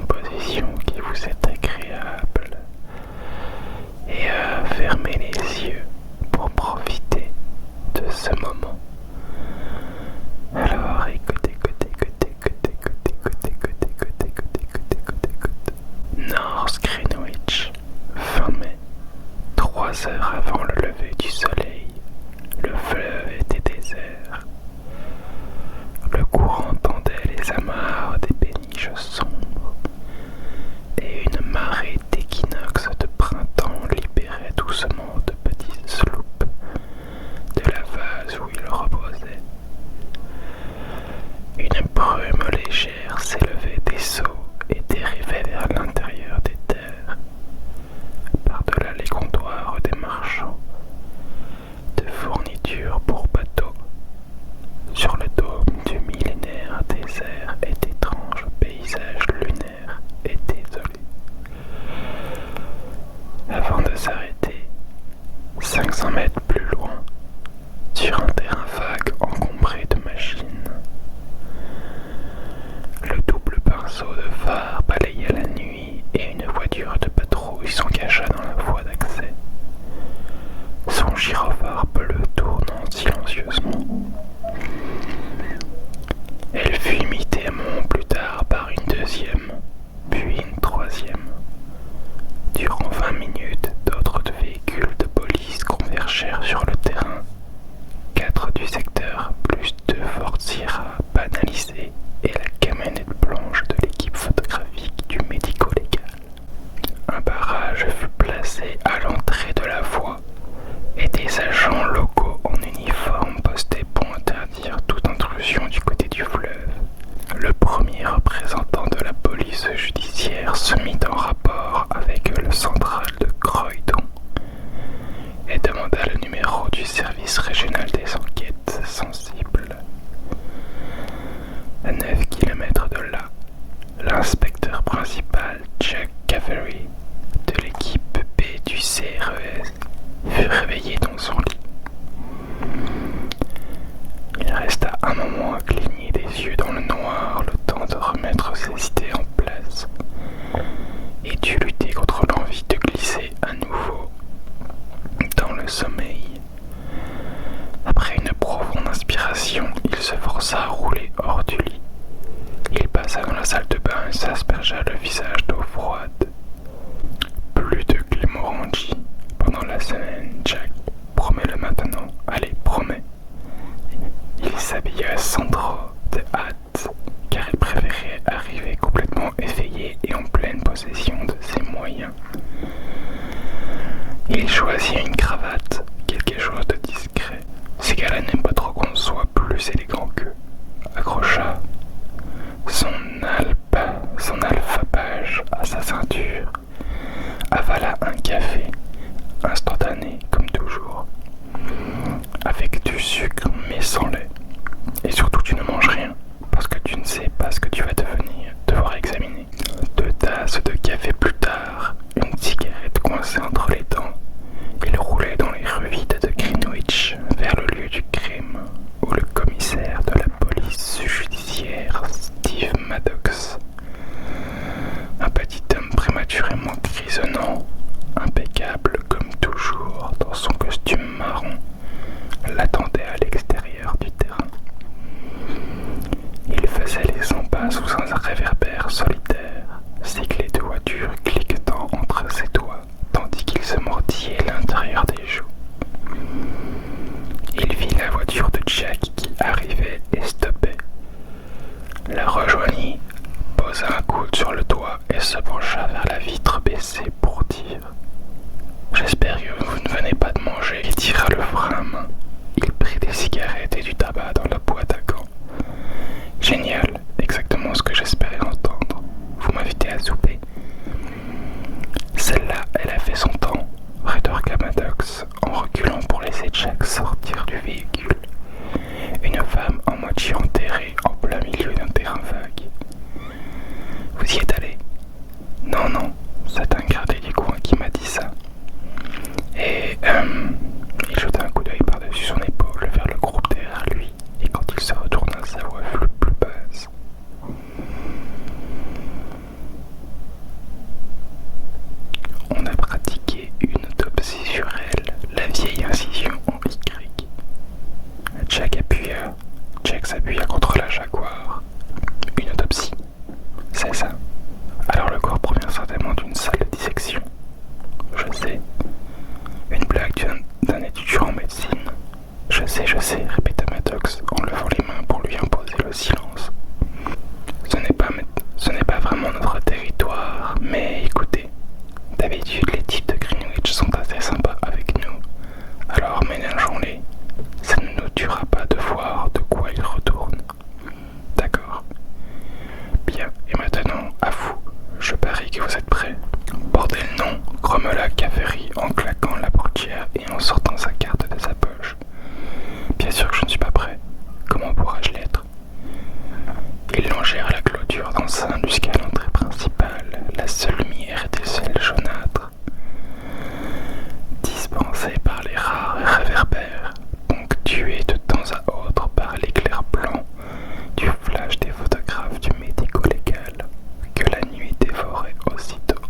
une position qui vous est agréable et fermez les yeux pour profiter de ce moment. Alors écoutez. North Greenwich, fin mai, 3 heures avant le lever du soleil, le fleuve était désert. Le courant tendait les amarres des péniches sombres et une marée d'équinoxe de printemps libérait doucement de petites sloops de la vase où il reposait. Une brume légère s'élevait des seaux et dérivait vers l'intérieur des terres, par-delà les comptoirs des marchands, de fournitures pour bateaux, sur le dôme du millénaire désert et d'étranges paysages lunaires et désolés. Avant de s'arrêter, 500 mètres plus loin, sur un terrain vague encombré de machines. Le double pinceau de phare balayait la nuit et une voiture de patrouille s'engagea dans la voie d'accès, son gyrophare bleu tournant silencieusement. Elle fut imitée un moment plus tard par une deuxième, puis une troisième. Durant 20 minutes, d'autres véhicules de police convergèrent sur le terrain. 4 du secteur, plus 2 Ford Sierra banalisés et la camionnette blanche de l'équipe photographique du médico-légal. Un barrage fut placé à l'entrée de la voie et des agents locaux en uniforme postaient pour interdire toute intrusion du côté du fleuve. Le premier représentant de la police judiciaire se mit en rapport avec le central de Croydon et demanda le numéro du service régional des enquêtes sensibles. À 9 km de là, l'inspecteur principal Jack Cavery de l'équipe B du CRES fut réveillé dans son lit. Il resta un moment à cligner des yeux dans le noir, le temps de remettre ses idées en place et dut lutter contre l'envie de glisser à nouveau dans le sommeil. Après une profonde inspiration, il se força à rouler hors du lit. Il passa dans la salle de bain et s'aspergea le visage d'eau froide. Plus de Glenmorangie pendant la semaine, Jack. Promets-le maintenant. Allez, promets. Il s'habilla sans trop de hâte, car il préférait arriver complètement éveillé et en pleine possession de ses moyens. Il choisit une cravate, quelque chose de discret. Ces gars-là n'aiment pas trop qu'on soit plus élégant qu'eux. Accrocha son alphapage à sa ceinture, avala un café, instantané comme toujours, avec du sucre mais sans lait. Et surtout tu ne manges rien, parce que tu ne sais pas ce que tu vas devoir examiner. 2 tasses de café plus tard, une cigarette coincée entre les dents, il roulait dans les rues vides de Greenwich vers le lieu du crime, où le commissaire de la police judiciaire Steve Maddox, un petit homme prématurément grisonnant, impeccable comme toujours dans son costume marron, l'attendait à l'extérieur du terrain. Il faisait les 100 pas sous un réverbère solitaire, ses clés de voiture cliquetant entre ses doigts, tandis qu'il se mordillait l'intérieur des joues. Il vit la voiture de Jack qui arrivait et stoppait. La rejoignit, posa un coude sur le toit et se pencha vers la vitre baissée pour dire « J'espère que vous ne venez pas de manger » et tira le frein à main. Il prit des cigarettes et du tabac dans la boîte à gants. « Génial, exactement ce que j'espérais entendre. Vous m'invitez à souper ?» Celle-là, elle a fait son temps, rétorqua Maddox en reculant pour laisser Jack sortir du véhicule. Une femme en moitié enterrée en plein milieu d'un terrain vague. Vous y êtes allé? Non, c'est un gradé du coin qui m'a dit ça. Et il jeta un coup d'œil par-dessus son épaule vers le groupe derrière lui, et quand il se retourna, sa voix fut plus basse. que vous êtes prêts. Bordel non, grommela Caffery en claquant la portière et en sortant sa carte de sa poche. Bien sûr que je ne suis pas prêt. Comment pourrais-je l'être? Ils longèrent la clôture d'enceinte jusqu'à l'entrée principale. La seule lumière était celle jaunâtre, dispensée par les rares réverbères, ponctuée de temps à autre par l'éclair blanc du flash des photographes du médico-légal que la nuit dévorait aussitôt.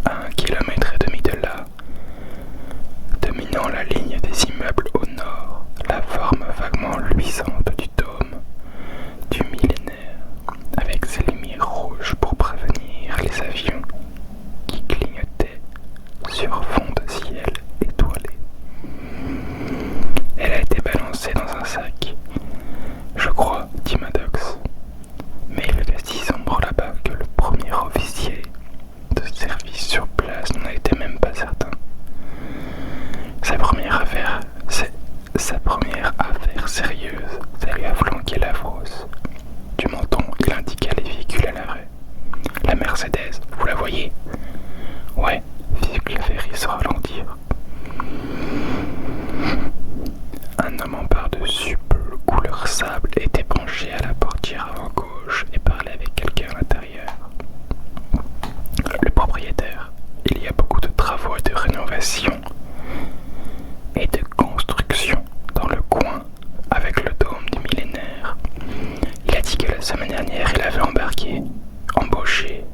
À 1,5 kilomètre de là, dominant la ligne des immeubles au nord, la forme vaguement luisante du dôme du millénaire, avec ses lumières rouges pour prévenir les avions qui clignotaient sur fond de ciel étoilé. Elle a été balancée dans un sac, je crois, dit Maddox, mais il fait si sombre là-bas que le premier officier de service sur place n'en était même pas certain. Sa première affaire sérieuse, ça lui a flanqué la frousse. Du menton, il indiqua les véhicules à l'arrêt. La Mercedes, vous la voyez? Ouais, fit Caffery se ralentir. Un homme en par-dessus bleu couleur sable était penché à la portière avant gauche et parlait avec quelqu'un à l'intérieur. Le propriétaire, il y a beaucoup de travaux et de rénovations et de construction dans le coin avec le dôme du millénaire. Il a dit que la semaine dernière il avait embauché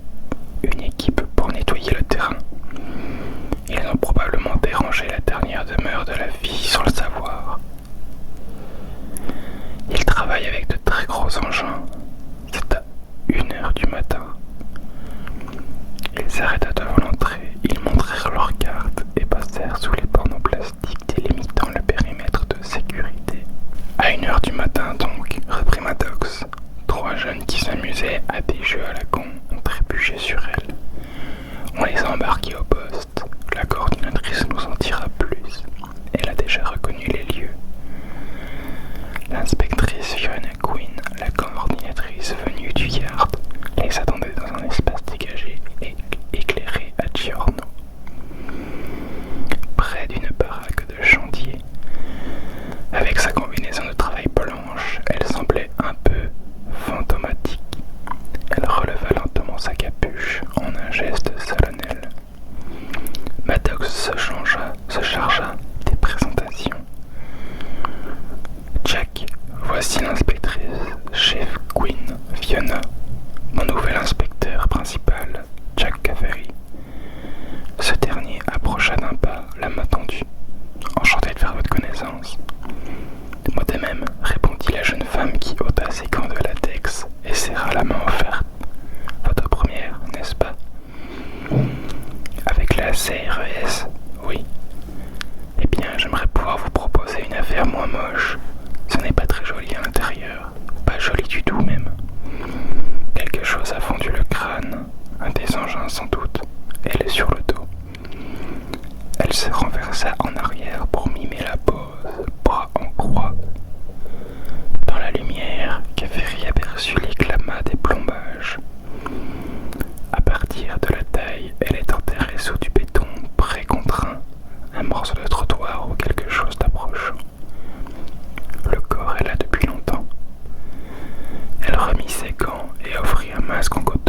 une équipe pour nettoyer le terrain. Ils ont probablement dérangé la dernière demeure de la fille sans le savoir. Ils travaillent avec de très gros engins. C'est à 1h du matin. Ils s'arrêta devant l'entrée, ils montrèrent leurs cartes et passèrent sous les panneaux plastiques délimitant le périmètre de sécurité. À 1h du matin donc, reprit Maddox, 3 jeunes qui s'amusaient à des jeux à la con ont trébuché sur elle. On les a embarqués au poste. La coordinatrice nous en dira plus. Elle a déjà reconnu les lieux. L'inspectrice Fiona Quinn, la coordinatrice venue du yard, les attendait dans un espace dégagé et éclairé à giorno, près d'une baraque de chantier. Avec sa combinaison de travail blanche, elle semblait un peu fantomatique. Elle releva lentement sa capuche en un geste solennel. Maddox se chargea des présentations. Jack, voici l'inspectrice chef Quinn, Fiona, mon nouvel inspecteur principal, Jack Caffery. Ce dernier approcha d'un pas, la main tendue. Enchanté de faire votre connaissance. Moi de même, répondit la jeune femme qui ôta ses gants de latex et serra la main offerte. Votre première, n'est-ce pas? Avec la CRES, oui. Eh bien, j'aimerais pouvoir vous proposer une affaire moins moche. Ce n'est pas très joli à l'intérieur, pas joli du tout même. Quelque chose a fendu le crâne, un des engins sans doute. Elle est sur le dos. Elle se renversa en arrière pour mimer la pose, bras en croix. Dans la lumière, Caffery aperçut l'éclamat des plombages. À partir de la taille, elle est enterrée sous du béton précontraint, un morceau de trottoir ou quelque chose d'approchant. Le corps est là depuis longtemps. Elle remit ses gants et offrit un masque en coton.